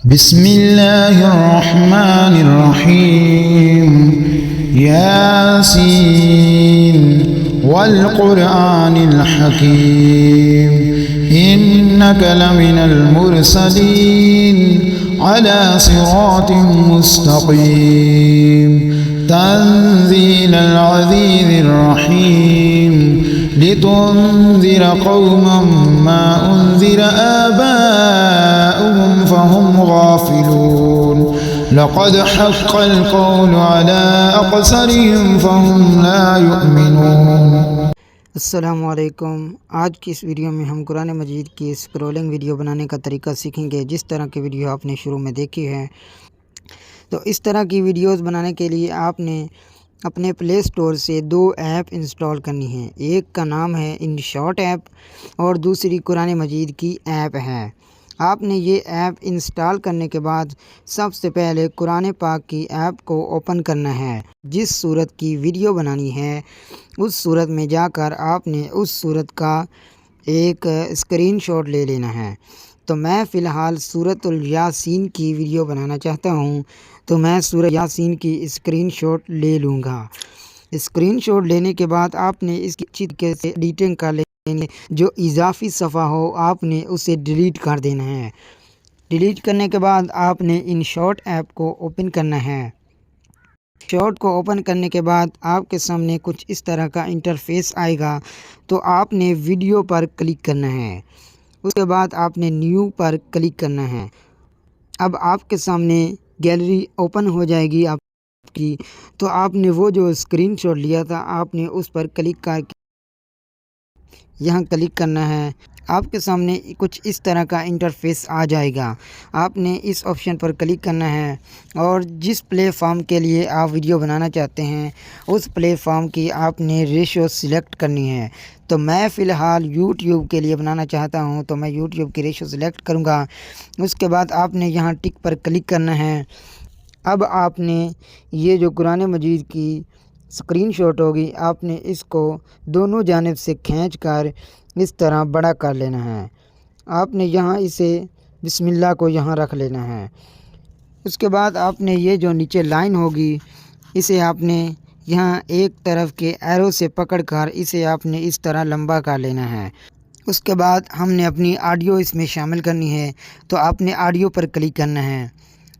بسم اللہ الرحمن الرحیم یاسین والقرآن الحکیم انک لمن المرسلین علی صراط مستقیم تنزیل العزیز الرحیم لتنذر قوما ما انذر آباؤهم فهم غافلون لقد حق القول على أكثرهم فهم لا يؤمنون۔ السلام علیکم۔ آج کی اس ویڈیو میں ہم قرآن مجید کی اسکرولنگ ویڈیو بنانے کا طریقہ سیکھیں گے۔ جس طرح کی ویڈیو آپ نے شروع میں دیکھی ہے، تو اس طرح کی ویڈیوز بنانے کے لیے آپ نے اپنے پلے اسٹور سے دو ایپ انسٹال کرنی ہیں۔ ایک کا نام ہے InShot ایپ اور دوسری قرآن مجید کی ایپ ہے۔ آپ نے یہ ایپ انسٹال کرنے کے بعد سب سے پہلے قرآن پاک کی ایپ کو اوپن کرنا ہے۔ جس صورت کی ویڈیو بنانی ہے اس صورت میں جا کر آپ نے اس صورت کا ایک اسکرین شاٹ لے لینا ہے۔ تو میں فی الحال سورۃ الیاسین کی ویڈیو بنانا چاہتا ہوں، تو میں سورۃ یاسین کی اسکرین شاٹ لے لوں گا۔ اسکرین شاٹ لینے کے بعد آپ نے اس کی اچھی طریقے سے ایڈیٹنگ کر لینی ہے۔ جو اضافی صفحہ ہو آپ نے اسے ڈیلیٹ کر دینا ہے۔ ڈیلیٹ کرنے کے بعد آپ نے InShot ایپ کو اوپن کرنا ہے۔ شاٹ کو اوپن کرنے کے بعد آپ کے سامنے کچھ اس طرح کا انٹرفیس آئے گا، تو آپ نے ویڈیو پر کلک کرنا ہے۔ اس کے بعد آپ نے نیو پر کلک کرنا ہے۔ اب آپ کے سامنے گیلری اوپن ہو جائے گی آپ کی، تو آپ نے وہ جو اسکرین شاٹ لیا تھا آپ نے اس پر کلک کر کے یہاں کلک کرنا ہے۔ آپ کے سامنے کچھ اس طرح کا انٹرفیس آ جائے گا۔ آپ نے اس آپشن پر کلک کرنا ہے اور جس پلے فارم کے لیے آپ ویڈیو بنانا چاہتے ہیں اس پلے فارم کی آپ نے ریشو سلیکٹ کرنی ہے۔ تو میں فی الحال یوٹیوب کے لیے بنانا چاہتا ہوں، تو میں یوٹیوب کی ریشو سلیکٹ کروں گا۔ اس کے بعد آپ نے یہاں ٹک پر کلک کرنا ہے۔ اب آپ نے یہ جو قرآن مجید کی اسکرین شاٹ ہوگی آپ نے اس کو دونوں جانب سے کھینچ کر اس طرح بڑا کر لینا ہے۔ آپ نے یہاں اسے بسم اللہ کو یہاں رکھ لینا ہے۔ اس کے بعد آپ نے یہ جو نیچے لائن ہوگی اسے آپ نے یہاں ایک طرف کے ایرو سے پکڑ کر اسے آپ نے اس طرح لمبا کر لینا ہے۔ اس کے بعد ہم نے اپنی آڈیو اس میں شامل کرنی ہے، تو آپ نے آڈیو پر کلک کرنا ہے۔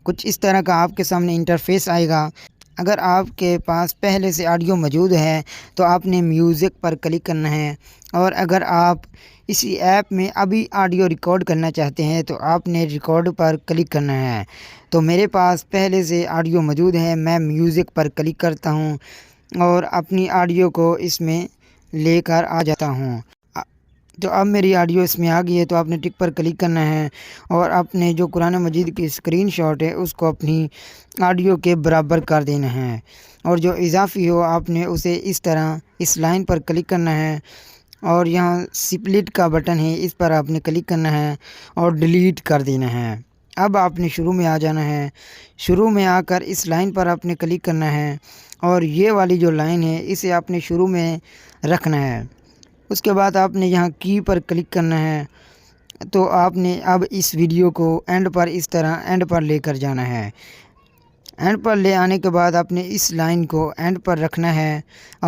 کچھ اس طرح کا آپ کے سامنے انٹرفیس آئے گا۔ اگر آپ کے پاس پہلے سے آڈیو موجود ہے تو آپ نے میوزک پر کلک کرنا ہے، اور اگر آپ اسی ایپ میں ابھی آڈیو ریکارڈ کرنا چاہتے ہیں تو آپ نے ریکارڈ پر کلک کرنا ہے۔ تو میرے پاس پہلے سے آڈیو موجود ہے، میں میوزک پر کلک کرتا ہوں اور اپنی آڈیو کو اس میں لے کر آ جاتا ہوں۔ تو اب میری آڈیو اس میں آ گئی ہے، تو آپ نے ٹک پر کلک کرنا ہے اور اپنے جو قرآن مجید کی اسکرین شاٹ ہے اس کو اپنی آڈیو کے برابر کر دینا ہے، اور جو اضافی ہو آپ نے اسے اس طرح اس لائن پر کلک کرنا ہے، اور یہاں سپلٹ کا بٹن ہے اس پر آپ نے کلک کرنا ہے اور ڈیلیٹ کر دینا ہے۔ اب آپ نے شروع میں آ جانا ہے۔ شروع میں آ کر اس لائن پر آپ نے کلک کرنا ہے، اور یہ والی جو لائن ہے اسے آپ نے شروع میں رکھنا ہے۔ اس کے بعد آپ نے یہاں کی پر کلک کرنا ہے، تو آپ نے اب اس ویڈیو کو اینڈ پر اس طرح اینڈ پر لے کر جانا ہے۔ اینڈ پر لے آنے کے بعد آپ نے اس لائن کو اینڈ پر رکھنا ہے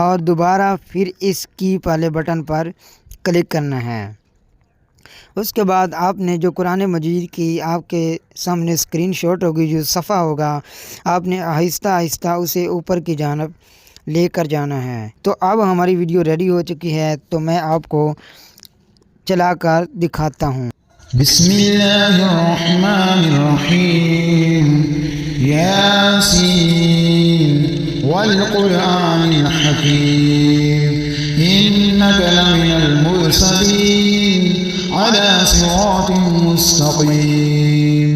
اور دوبارہ پھر اس کی والے بٹن پر کلک کرنا ہے۔ اس کے بعد آپ نے جو قرآن مجید کی آپ کے سامنے اسکرین شاٹ ہوگی، جو صفحہ ہوگا، آپ نے آہستہ آہستہ اسے اوپر کی جانب لے کر جانا ہے۔ تو اب ہماری ویڈیو ریڈی ہو چکی ہے، تو میں آپ کو چلا کر دکھاتا ہوں۔ بسم اللہ الرحمن الرحیم یاسین والقرآن الحکیم انک لمن المرسلین علی صراط مستقیم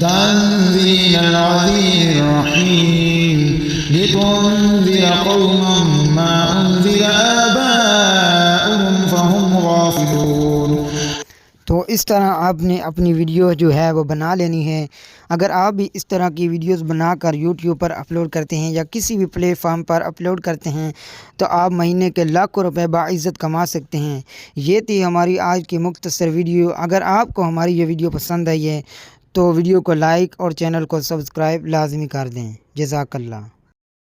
تنزیل العزیز الرحیم لتنذر قوما ما انذر آباؤهم فهم غافلون۔ تو اس طرح آپ نے اپنی ویڈیو جو ہے وہ بنا لینی ہے۔ اگر آپ بھی اس طرح کی ویڈیوز بنا کر یوٹیوب پر اپلوڈ کرتے ہیں یا کسی بھی پلیٹ فارم پر اپلوڈ کرتے ہیں تو آپ مہینے کے لاکھوں روپے باعزت کما سکتے ہیں۔ یہ تھی ہماری آج کی مختصر ویڈیو۔ اگر آپ کو ہماری یہ ویڈیو پسند آئی ہے تو ویڈیو کو لائک اور چینل کو سبسکرائب لازمی کر دیں۔ جزاک اللہ۔